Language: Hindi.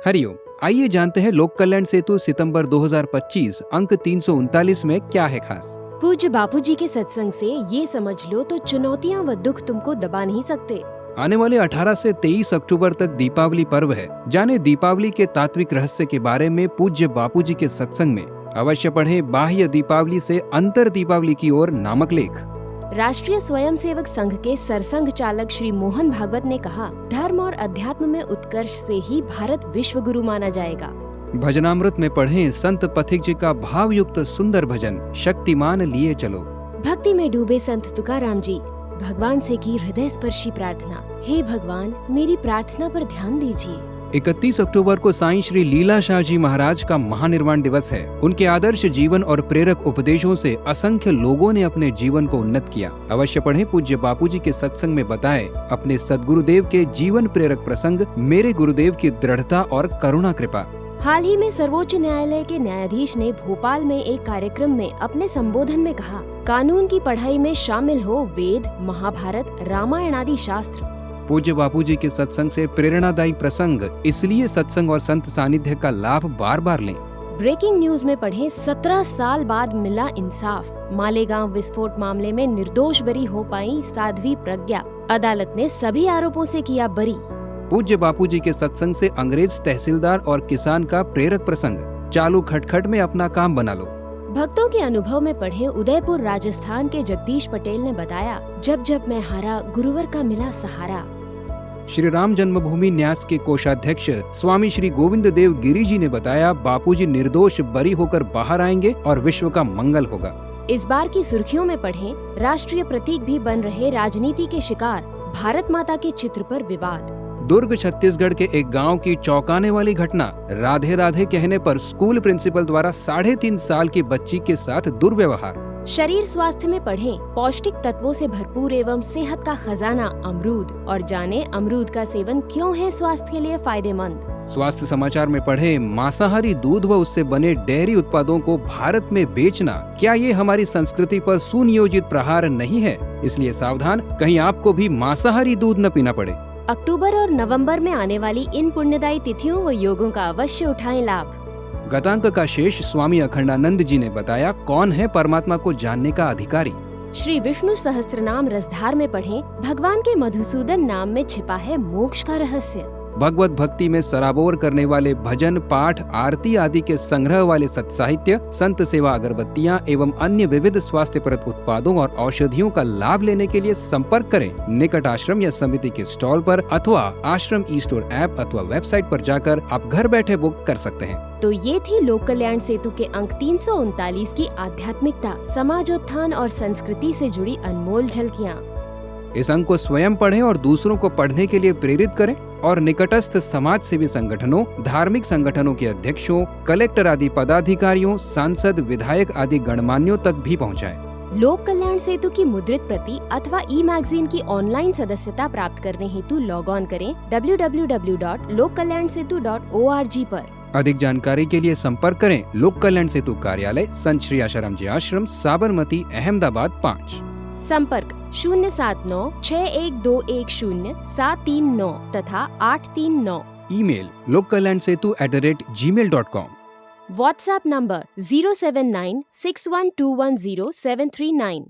हरिओम। आइए जानते हैं लोक कल्याण सेतु सितंबर 2025 अंक 339 में क्या है खास। पूज्य बापूजी के सत्संग से ये समझ लो तो चुनौतियाँ व दुख तुमको दबा नहीं सकते। आने वाले 18 से 23 अक्टूबर तक दीपावली पर्व है। जाने दीपावली के तात्विक रहस्य के बारे में पूज्य बापूजी के सत्संग में। अवश्य पढ़ें बाह्य दीपावली से अंतर दीपावली की ओर नामक लेख। राष्ट्रीय स्वयंसेवक संघ के सरसंघ चालक श्री मोहन भागवत ने कहा, धर्म और अध्यात्म में उत्कर्ष से ही भारत विश्व गुरु माना जाएगा। भजनामृत में पढ़ें संत पथिक जी का भावयुक्त सुंदर भजन शक्तिमान लिए चलो। भक्ति में डूबे संत तुकाराम जी भगवान से की हृदय स्पर्शी प्रार्थना, हे भगवान मेरी प्रार्थना पर ध्यान दीजिए। 31 अक्टूबर को साईं श्री लीला शाह जी महाराज का महानिर्वाण दिवस है। उनके आदर्श जीवन और प्रेरक उपदेशों से असंख्य लोगों ने अपने जीवन को उन्नत किया। अवश्य पढ़ें पूज्य बापूजी के सत्संग में बताए अपने सद्गुरुदेव के जीवन प्रेरक प्रसंग, मेरे गुरुदेव की दृढ़ता और करुणा कृपा। हाल ही में सर्वोच्च न्यायालय के न्यायाधीश ने भोपाल में एक कार्यक्रम में अपने संबोधन में कहा, कानून की पढ़ाई में शामिल हो वेद, महाभारत, रामायण आदि शास्त्र। पूज्य बापूजी के सत्संग से प्रेरणादायी प्रसंग, इसलिए सत्संग और संत सानिध्य का लाभ बार बार लें। ब्रेकिंग न्यूज में पढ़ें 17 साल बाद मिला इंसाफ, मालेगांव विस्फोट मामले में निर्दोष बरी हो पाई साध्वी प्रज्ञा, अदालत ने सभी आरोपों से किया बरी। पूज्य बापूजी के सत्संग से अंग्रेज तहसीलदार और किसान का प्रेरक प्रसंग, चालू खटखट में अपना काम बना लो। भक्तों के अनुभव में पढ़े उदयपुर राजस्थान के जगदीश पटेल ने बताया, जब जब मैं हारा गुरुवर का मिला सहारा। श्री राम जन्मभूमि न्यास के कोषाध्यक्ष स्वामी श्री गोविंद देव गिरी जी ने बताया, बापूजी निर्दोष बरी होकर बाहर आएंगे और विश्व का मंगल होगा। इस बार की सुर्खियों में पढ़ें, राष्ट्रीय प्रतीक भी बन रहे राजनीति के शिकार, भारत माता के चित्र पर विवाद। दुर्ग छत्तीसगढ़ के एक गांव की चौंकाने वाली घटना, राधे राधे कहने पर स्कूल प्रिंसिपल द्वारा 3.5 साल की बच्ची के साथ दुर्व्यवहार। शरीर स्वास्थ्य में पढ़ें, पौष्टिक तत्वों से भरपूर एवं सेहत का खजाना अमरूद, और जाने अमरूद का सेवन क्यों है स्वास्थ्य के लिए फायदेमंद। स्वास्थ्य समाचार में पढ़ें, मांसाहारी दूध व उससे बने डेयरी उत्पादों को भारत में बेचना, क्या ये हमारी संस्कृति पर सुनियोजित प्रहार नहीं है? इसलिए सावधान, कहीं आपको भी मांसाहारी दूध न पीना पड़े। अक्टूबर और नवंबर में आने वाली इन पुण्यदायी तिथियों व योगों का अवश्य उठाएं लाभ। गतांक का शेष स्वामी अखंडानंद जी ने बताया, कौन है परमात्मा को जानने का अधिकारी। श्री विष्णु सहस्त्रनाम रसधार में पढ़ें, भगवान के मधुसूदन नाम में छिपा है मोक्ष का रहस्य। भगवत भक्ति में सराबोर करने वाले भजन, पाठ, आरती आदि के संग्रह वाले सत्साहित्य, संत सेवा अगरबत्तियां एवं अन्य विविध स्वास्थ्यप्रद उत्पादों और औषधियों का लाभ लेने के लिए संपर्क करें निकट आश्रम या समिति के स्टॉल पर अथवा आश्रम ई स्टोर ऐप अथवा वेबसाइट पर जाकर आप घर बैठे बुक कर सकते हैं। तो ये थी लोक कल्याण सेतु के अंक 339 की आध्यात्मिकता, समाजोत्थान और संस्कृति से जुड़ी अनमोल झलकियाँ। इस अंक को स्वयं पढ़ें और दूसरों को पढ़ने के लिए प्रेरित करें और निकटस्थ समाज सेवी संगठनों, धार्मिक संगठनों के अध्यक्षों, कलेक्टर आदि पदाधिकारियों, सांसद, विधायक आदि गणमान्यों तक भी पहुंचाएं। लोक कल्याण सेतु की मुद्रित प्रति अथवा ई मैगजीन की ऑनलाइन सदस्यता प्राप्त करने हेतु लॉग ऑन करें www.lokkalyansetu.org पर। अधिक जानकारी के लिए संपर्क करें लोक कल्याण सेतु कार्यालय, संत श्री आशाराम जी आश्रम, साबरमती, अहमदाबाद 5। संपर्क 07961210739 तथा 839। Email lokkalyansetu@gmail.com। WhatsApp number 07961210739।